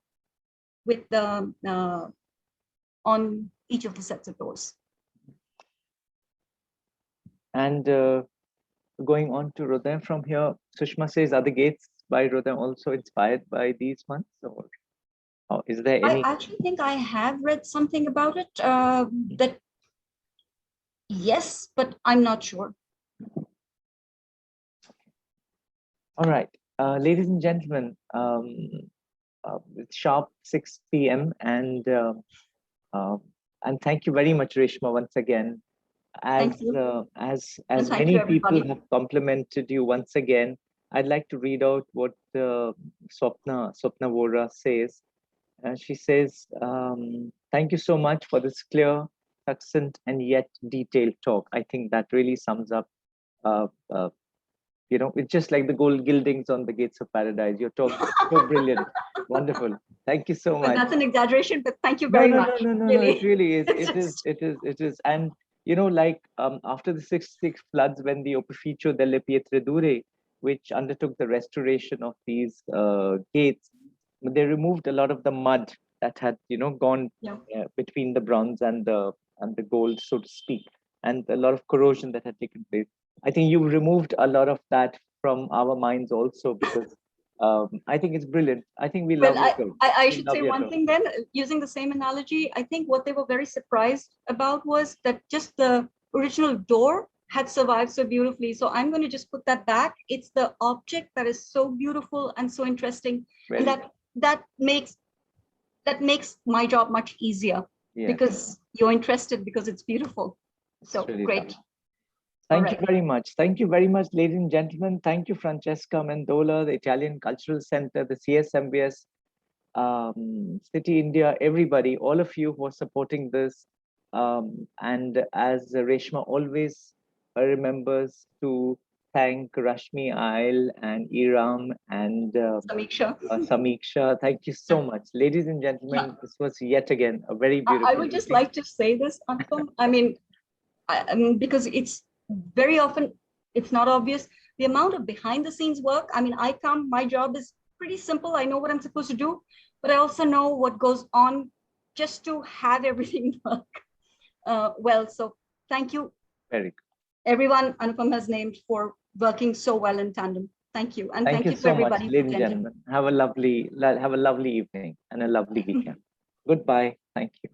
with the on each of the sets of doors. And going on to Rodin from here, Sushma says, are the gates by Rodin also inspired by these ones, or is there any? I actually think I have read something about it, that yes, but I'm not sure. All right, ladies and gentlemen, it's sharp 6 p.m. and thank you very much, Reshma, once again. As many people have complimented you once again, I'd like to read out what Swapna Vora says. She says, thank you so much for this clear, succinct, and yet detailed talk. I think that really sums up, you know, it's just like the gold gildings on the gates of paradise. Your talk is so brilliant. Wonderful. Thank you so much. But that's an exaggeration, but thank you very much. No, it really is. It is. And, you know, like after the 66 floods, when the Opificio delle Pietre Dure, which undertook the restoration of these gates, they removed a lot of the mud that had, you know, gone between the bronze and the gold, so to speak, and a lot of corrosion that had taken place. I think you removed a lot of that from our minds also, because I think it's brilliant. I think we love it. I should say one thing then, using the same analogy. I think what they were very surprised about was that just the original door had survived so beautifully. So I'm going to just put that back. It's the object that is so beautiful and so interesting, and that makes my job much easier, because you're interested because it's beautiful. So really great. Fun. Thank you very much. Thank you very much, ladies and gentlemen. Thank you, Francesca Mendola, the Italian Cultural Center, the CSMBS, City India, everybody, all of you who are supporting this. And as Reshma always remembers to thank Rashmi Ail and Iram and Samiksha. Thank you so much. Ladies and gentlemen, this was yet again a very beautiful I would just like to say this, Anupam. I mean, because it's very often, it's not obvious. The amount of behind the scenes work, I mean, my job is pretty simple. I know what I'm supposed to do, but I also know what goes on just to have everything work well. So thank you. Very good. Everyone Anupam has named for working so well in tandem. Thank you. And thank you to so everybody much, for ladies and attending. gentlemen. Have a lovely evening and a lovely weekend. Goodbye. Thank you.